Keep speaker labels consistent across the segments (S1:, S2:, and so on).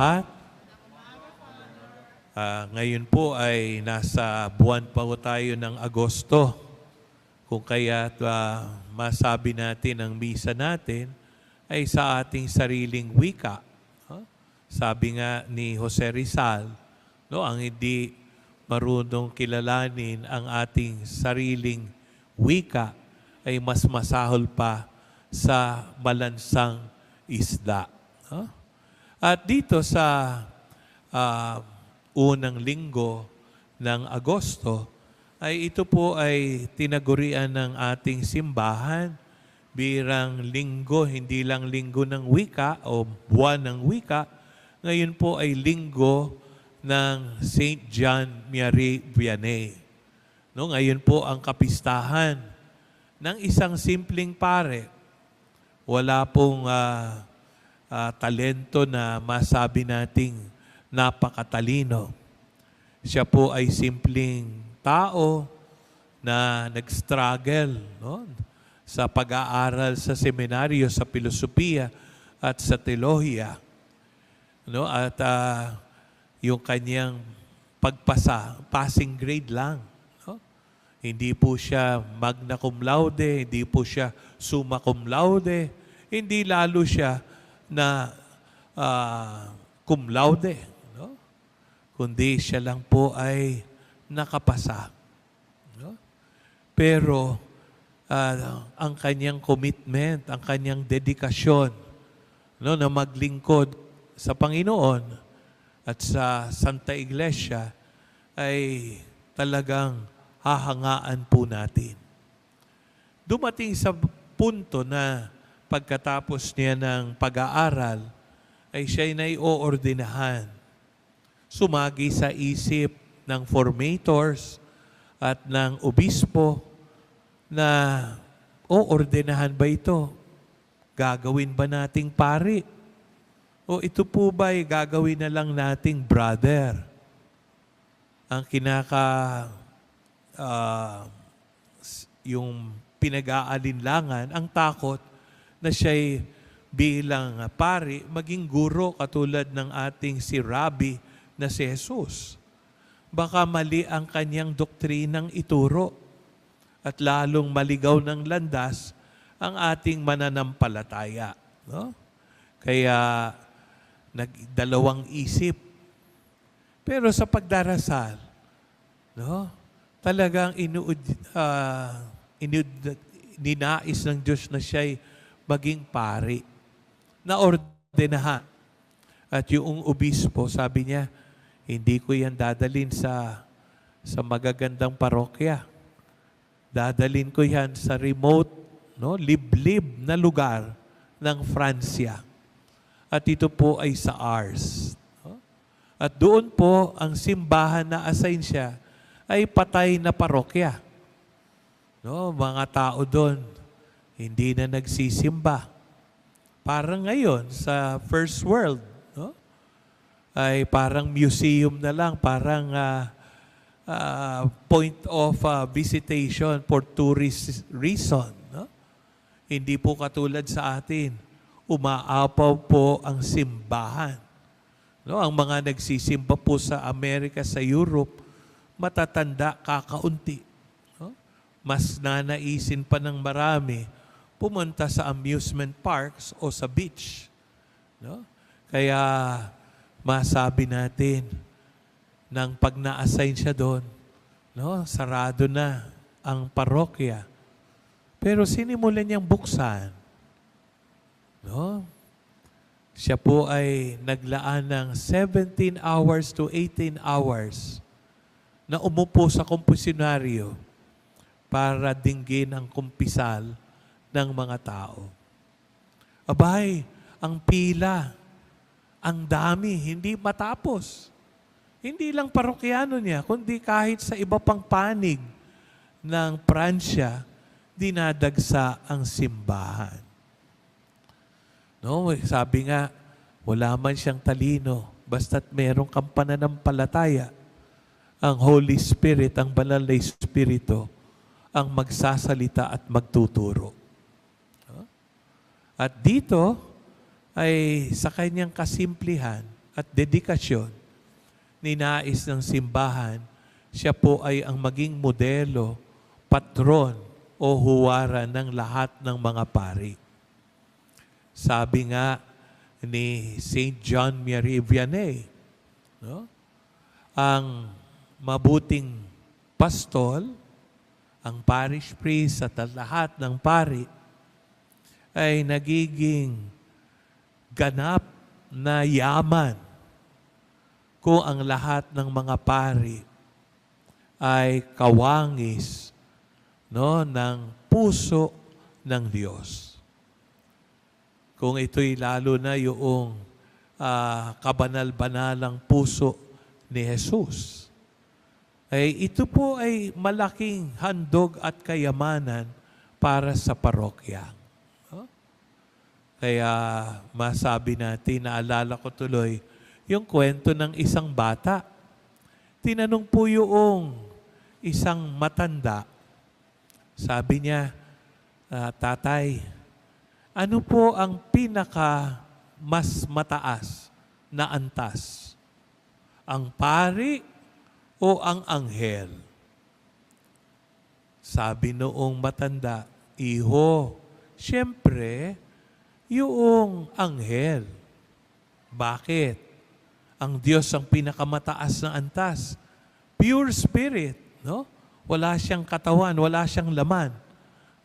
S1: lahat. Ngayon po ay nasa buwan pa po tayo ng Agosto. Kung kaya masabi natin ang misa natin ay sa ating sariling wika. Sabi nga ni Jose Rizal, no, ang hindi marunong kilalanin ang ating sariling wika ay mas masahol pa sa malansang isda. At dito sa unang linggo ng Agosto, ay ito po ay tinagurian ng ating simbahan birang linggo, hindi lang linggo ng wika o buwan ng wika. Ngayon po ay linggo ng Saint John Mary Vianney. No, ngayon po ang kapistahan ng isang simpleng pare. Wala pong talento na masabi nating napakatalino. Siya po ay simpleng tao na nag-struggle, no, sa pag-aaral sa seminaryo, sa filosofiya at sa teolohiya. No, at yung kanyang pagpasa, passing grade lang. No? Hindi po siya magna cum laude, hindi po siya summa cum laude, hindi lalo siya na cum laude. Kundi siya lang po ay nakapasa. No? Pero ang kanyang commitment, ang kanyang dedikasyon, no, na maglingkod sa Panginoon at sa Santa Iglesia ay talagang hahangaan po natin. Dumating sa punto na pagkatapos niya ng pag-aaral ay siya'y nai-oordinahan. Sumagi sa isip ng formators at ng obispo na ordinahan ba ito? Gagawin ba nating pari? O ito po ba ay gagawin na lang nating brother? Ang yung pinag-aalinlangan, ang takot na siya'y bilang pari, maging guro katulad ng ating si Rabbi na si Jesus. Baka mali ang kanyang doktrinang ituro at lalong maligaw ng landas ang ating mananampalataya. No? Kaya nagdalawang isip. Pero sa pagdarasal, no, talagang ninais ng Diyos na siya'y maging pari, na ordenahan. At yung obispo, sabi niya, hindi ko yan dadalin sa magagandang parokya. Dadalin ko yan sa remote, no, liblib na lugar ng Francia. At ito po ay sa Ars. No? At doon po ang simbahan na assign siya ay patay na parokya. No, mga tao doon hindi na nagsisimba. Parang ngayon sa First World, no, ay parang museum na lang, parang point of visitation for tourist reason. No? Hindi po katulad sa atin. Umaapaw po ang simbahan. No? Ang mga nagsisimba po sa Amerika, sa Europe, matatanda, kakaunti. No? Mas nanaisin pa ng marami pumunta sa amusement parks o sa beach. No? Kaya masabi natin, nang pag na-assign siya doon, no, sarado na ang parokya. Pero sinimulan niyang buksan. No? Siya po ay naglaan ng 17 hours to 18 hours na umupo sa komposyonaryo para dinggin ang kumpisal ng mga tao. Abay, ang pila, ang dami, hindi matapos. Hindi lang parokyano niya, kundi kahit sa iba pang panig ng Pransya, dinadagsa ang simbahan. No, sabi nga, wala man siyang talino, basta't merong kang pananampalataya. Ang Holy Spirit, ang Banal na Espiritu, ang magsasalita at magtuturo. At dito, ay sa kanyang kasimplihan, at dedikasyon, ninais ng simbahan, siya po ay ang maging modelo, patron o huwaran ng lahat ng mga pari. Sabi nga ni Saint John Marie Vianney, no? Ang mabuting pastol, ang parish priest at ang lahat ng pari ay nagiging ganap na yaman kung ang lahat ng mga pari ay kawangis, no, ng puso ng Diyos. Kung ito'y lalo na yung kabanal-banalang puso ni Jesus, ay ito po ay malaking handog at kayamanan para sa parokya. No? Kaya masabi natin, naalala ko tuloy, yung kwento ng isang bata. Tinanong po yung isang matanda. Sabi niya, Tatay, ano po ang pinaka mas mataas na antas? Ang pari o ang anghel? Sabi noong matanda, Iho, siyempre, yung anghel. Bakit? Ang Diyos ang pinakamataas na antas. Pure spirit, no? Wala siyang katawan, wala siyang laman,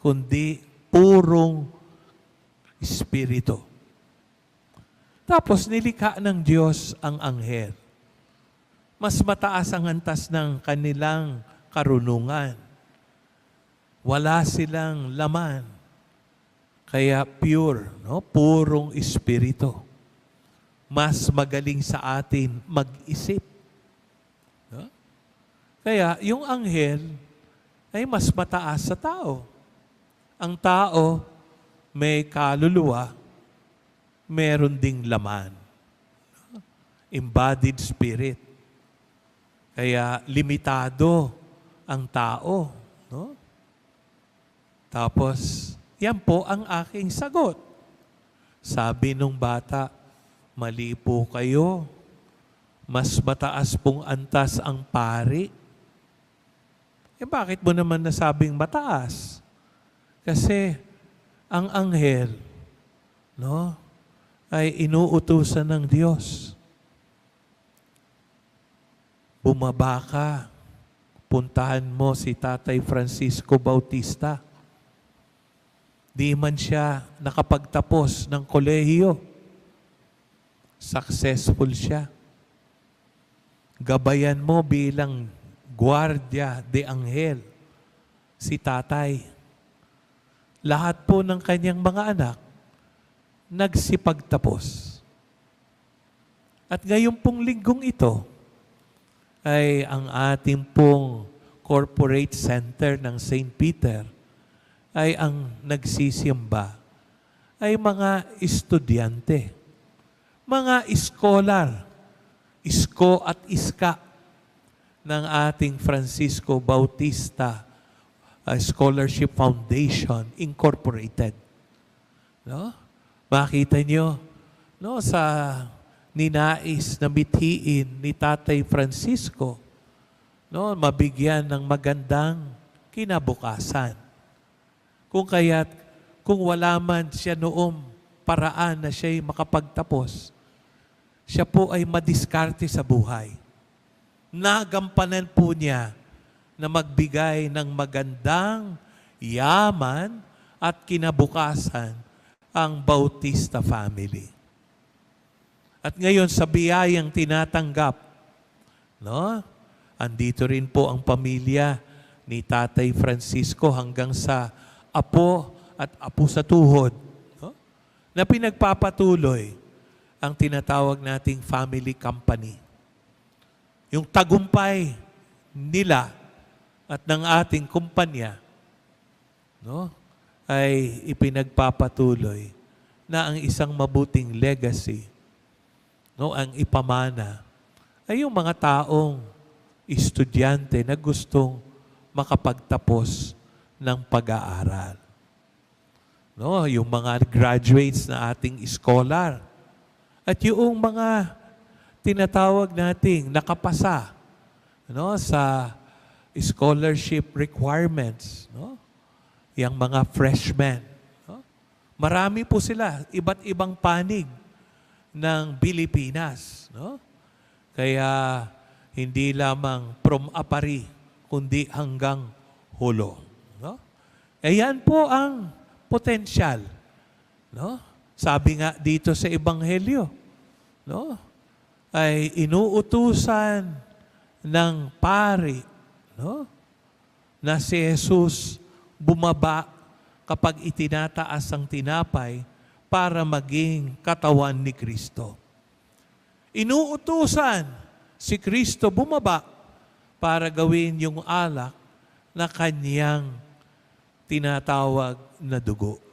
S1: kundi purong espiritu. Tapos nilikha ng Diyos ang anghel. Mas mataas ang antas ng kanilang karunungan. Wala silang laman. Kaya pure, no? Purong espiritu. Mas magaling sa atin mag-isip. No? Kaya yung anghel ay mas mataas sa tao. Ang tao may kaluluwa, meron ding laman. No? Embodied spirit. Kaya limitado ang tao. No? Tapos, yan po ang aking sagot. Sabi nung bata, mali po kayo. Mas mataas pong antas ang pari. Bakit mo naman nasabing mataas? Kasi ang anghel, no, ay inuutusan ng Diyos. Bumaba ka, puntahan mo si Tatay Francisco Bautista. Di man siya nakapagtapos ng kolehiyo. Successful siya. Gabayan mo bilang guardia de anghel si Tatay. Lahat po ng kanyang mga anak nagsipagtapos. At ngayon pong linggong ito, ay ang ating pong corporate center ng St. Peter ay ang nagsisimba ay mga estudyante, mga scholar, isko at iska ng ating Francisco Bautista Scholarship Foundation Incorporated. No? Makita nyo, no, sa ninais na mithiin ni Tatay Francisco, no, mabigyan ng magandang kinabukasan. Kung wala man siya noong paraan na siya'y makapagtapos, siya po ay madiskarte sa buhay. Nagampanan po niya na magbigay ng magandang yaman at kinabukasan ang Bautista family. At ngayon sa biyayang tinatanggap, no? Andito rin po ang pamilya ni Tatay Francisco hanggang sa apo at apo sa tuhod, no? Na pinagpapatuloy ang tinatawag nating family company. Yung tagumpay nila at ng ating kumpanya, no, ay ipinagpapatuloy na ang isang mabuting legacy, no, ang ipamana ay yung mga taong estudyante na gustong makapagtapos ng pag-aaral. No, yung mga graduates na ating scholar at yung mga tinatawag nating nakapasa, no, sa scholarship requirements, no? Yang mga freshmen, no? Marami po sila, iba't ibang panig ng Pilipinas, no? Kaya hindi lamang from apari, kundi hanggang hulo, no? Ayan po ang potensyal, no? Sabi nga dito sa Ebanghelyo, no? Ay inuutusan ng pari, no? Na si Jesus bumaba kapag itinataas ang tinapay para maging katawan ni Kristo. Inuutusan si Kristo bumaba para gawin yung alak na kanyang tinatawag na dugo.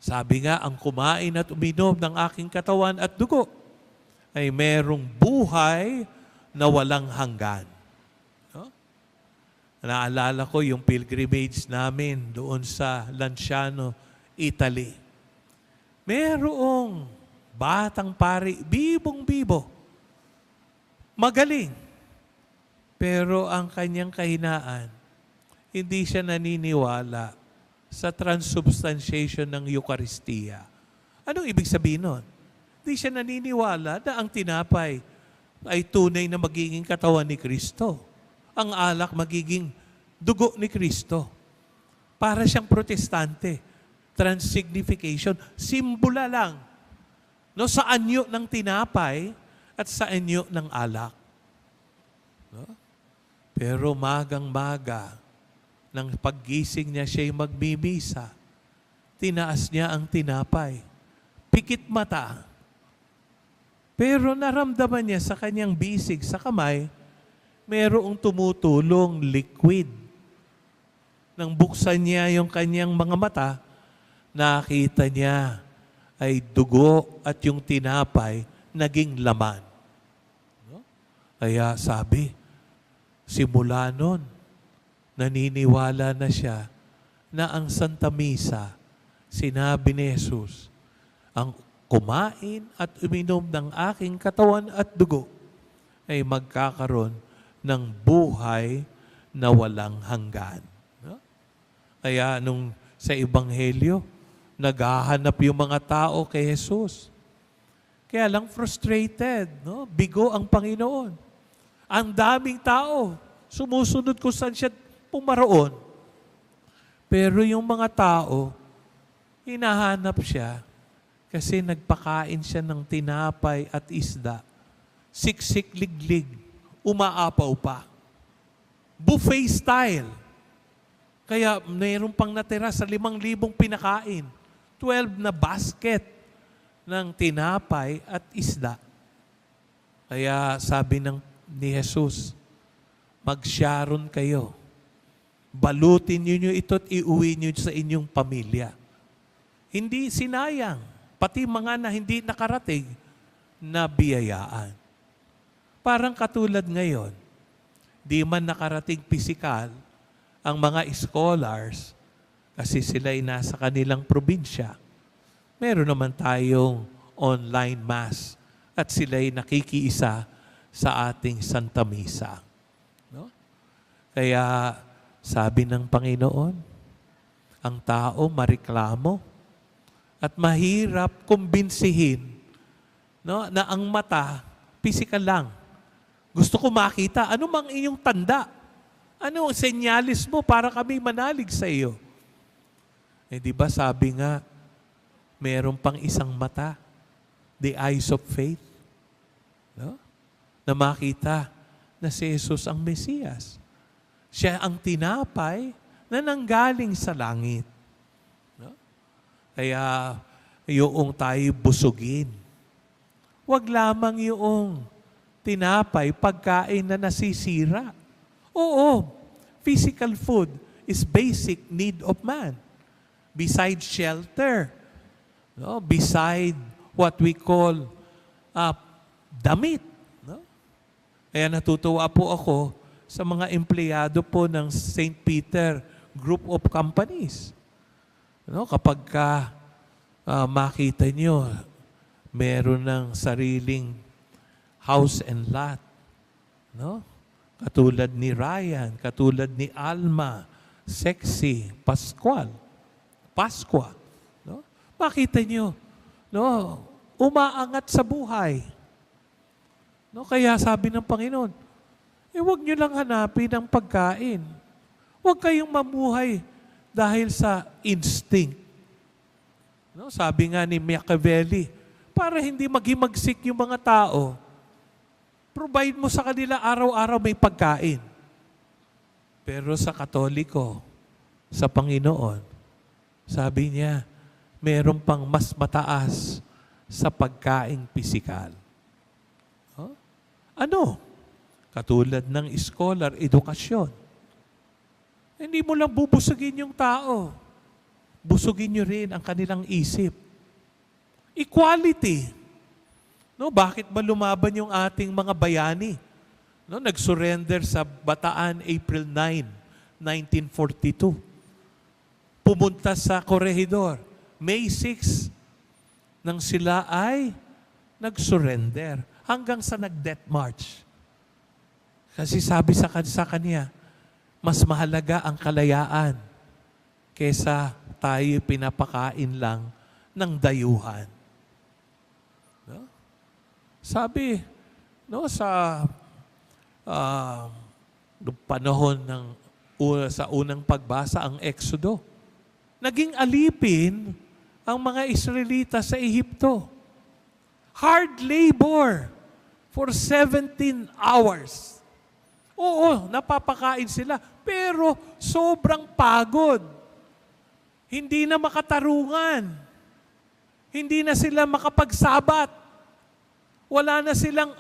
S1: Sabi nga, ang kumain at uminom ng aking katawan at dugo ay merong buhay na walang hanggan. No? Naalala ko yung pilgrimage namin doon sa Lanciano, Italy. Merong batang pari, bibong-bibo, magaling. Pero ang kanyang kahinaan, hindi siya naniniwala sa transubstantiation ng Eucharistia. Anong ibig sabihin nun? Hindi siya naniniwala na ang tinapay ay tunay na magiging katawan ni Kristo. Ang alak magiging dugo ni Kristo. Para siyang protestante. Transsignification. Simbula lang. No, sa anyo ng tinapay at sa anyo ng alak. No? Pero magang-maga, nang paggising niya siya'y magmimisa, tinaas niya ang tinapay. Pikit mata. Pero naramdaman niya sa kanyang bisig sa kamay, mayroong tumutulong liquid. Nang buksan niya yung kanyang mga mata, nakita niya ay dugo at yung tinapay naging laman. No? Kaya sabi, simula nun, naniniwala na siya na ang Santa Misa, sinabi ni Jesus, ang kumain at uminom ng aking katawan at dugo ay magkakaroon ng buhay na walang hanggan. No? Kaya nung sa Ebanghelyo, naghahanap yung mga tao kay Jesus. Kaya lang frustrated, no? Bigo ang Panginoon. Ang daming tao, sumusunod kung saan siya pumaroon. Pero yung mga tao, hinahanap siya kasi nagpakain siya ng tinapay at isda. Siksik liglig, umaapaw pa. Buffet style. Kaya mayroon pang natira sa 5,000 pinakain. 12 na basket ng tinapay at isda. Kaya sabi ni Jesus, mag-sharon kayo. Balutin niyo ito at iuwi niyo sa inyong pamilya. Hindi sinayang. Pati mga na hindi nakarating na biyayaan. Parang katulad ngayon, di man nakarating pisikal ang mga scholars kasi sila'y nasa kanilang probinsya. Meron naman tayong online mass at sila'y nakikiisa sa ating Santa Misa. No? Kaya sabi ng Panginoon, ang tao mareklamo at mahirap kumbinsihin, no, na ang mata, physical lang. Gusto ko makita, ano mang inyong tanda? Ano ang senyalis mo para kami manalig sa iyo? Eh di ba sabi nga, meron pang isang mata, the eyes of faith, no? Na makita na si Jesus ang Mesiyas. Siya ang tinapay na nanggaling sa langit. No? Kaya yung tayo busugin. Huwag lamang yung tinapay, pagkain na nasisira. Oo, physical food is basic need of man. Besides shelter, no? Beside what we call damit. No? Kaya natutuwa po ako sa mga empleyado po ng St. Peter Group of Companies. No? Kapag makita nyo, meron ng sariling house and lot. No? Katulad ni Ryan, katulad ni Alma, Sexy, Pascual, Pasqua. No? Makita nyo, no? Umaangat sa buhay. No? Kaya sabi ng Panginoon, huwag nyo lang hanapin ang pagkain. Huwag kayong mamuhay dahil sa instinct. No? Sabi nga ni Machiavelli, para hindi maghimagsik yung mga tao, provide mo sa kanila araw-araw may pagkain. Pero sa Katoliko, sa Panginoon, sabi niya, meron pang mas mataas sa pagkaing pisikal. Huh? Ano? Katulad ng scholar, edukasyon. Hindi mo lang bubusugin yung tao. Busugin nyo rin ang kanilang isip. Equality. No, bakit ba lumaban yung ating mga bayani? No, nag-surrender sa Bataan April 9, 1942. Pumunta sa Corregidor. May 6 nang sila ay nag-surrender hanggang sa nag-death march. Kasi sabi sa kanya, mas mahalaga ang kalayaan kesa tayo pinapakain lang ng dayuhan. No? Sabi, no, sa panahon ng sa unang pagbasa ang Exodo, naging alipin ang mga Israelita sa Ehipto. Hard labor for 17 hours. Oo, napapakain sila, pero sobrang pagod. Hindi na makatarungan. Hindi na sila makapagsabat. Wala na silang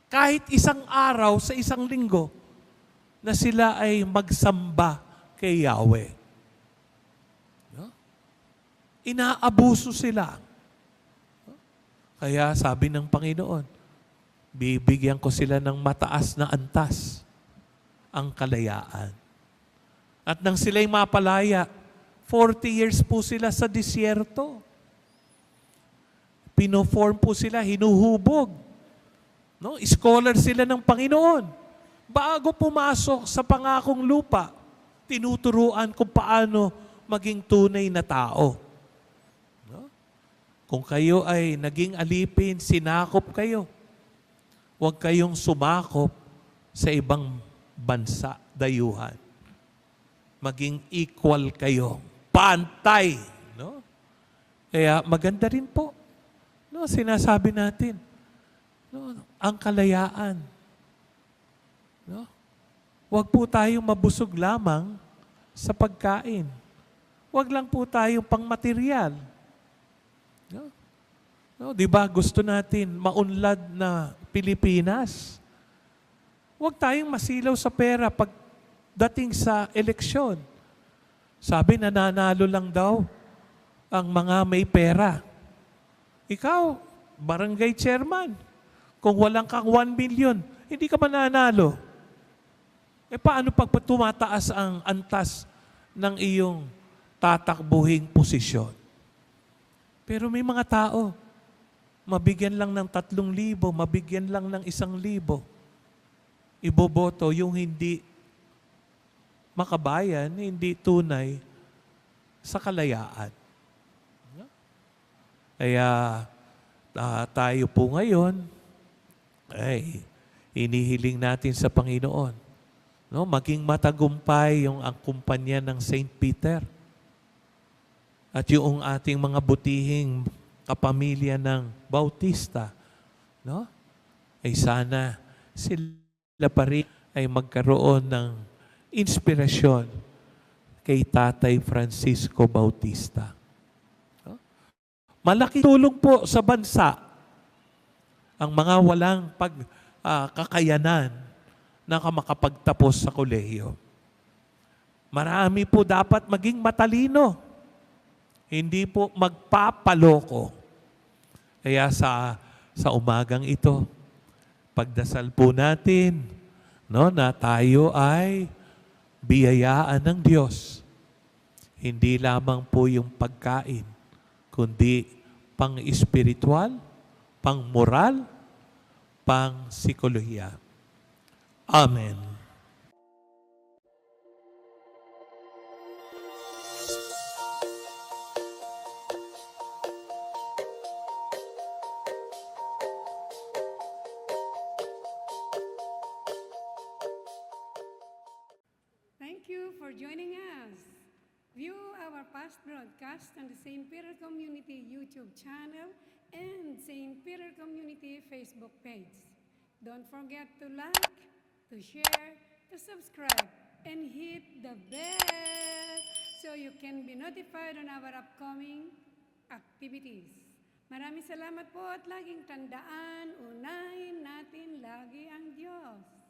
S1: kahit isang araw sa isang linggo na sila ay magsamba kay Yahweh. No? Inaabuso sila. Kaya sabi ng Panginoon, bibigyan ko sila ng mataas na antas, ang kalayaan. At nang sila'y mapalaya, 40 years po sila sa disyerto. Pinoform po sila, hinuhubog. No? Scholar sila ng Panginoon. Bago pumasok sa pangakong lupa, tinuturuan kung paano maging tunay na tao. No? Kung kayo ay naging alipin, sinakop kayo. Huwag kayong sumakop sa ibang bansa, dayuhan. Maging equal kayo. Pantay. No? Kaya maganda rin po. No, sinasabi natin, no, ang kalayaan. No? Huwag po tayong mabusog lamang sa pagkain. Huwag lang po tayong pangmaterial. No? No, di ba gusto natin maunlad na Pilipinas? Huwag tayong masilaw sa pera pagdating sa eleksyon. Sabi, nananalo lang daw ang mga may pera. Ikaw, barangay chairman, kung walang kang 1 million, hindi ka mananalo. Paano pag tumataas ang antas ng iyong tatakbuhing posisyon? Pero may mga tao, mabigyan lang ng 3,000, mabigyan lang ng 1,000. Iboboto yung hindi makabayan, hindi tunay sa kalayaan. Kaya tayo po ngayon ay inihiling natin sa Panginoon, no, maging matagumpay yung ang kumpanya ng St. Peter at yung ating mga butihing kapamilya ng Bautista, no? Ay sana sila pa rin ay magkaroon ng inspirasyon kay Tatay Francisco Bautista. No? Malaking tulong po sa bansa ang mga walang kakayanan na makapagtapos sa kolehiyo. Marami po dapat maging matalino, hindi po magpapaloko. Kaya sa umagang ito, pagdasal po natin, no, na tayo ay biyayaan ng Diyos. Hindi lamang po yung pagkain, kundi pang-espiritual, pang-moral, pangsikolohiya. Amen.
S2: Thank you for joining us. View our past broadcast on the St. Peter Community YouTube channel and St. Peter Community Facebook page. Don't forget to like, to share, to subscribe, and hit the bell so you can be notified on our upcoming activities. Maraming salamat po at laging tandaan, unahin natin lagi ang Diyos.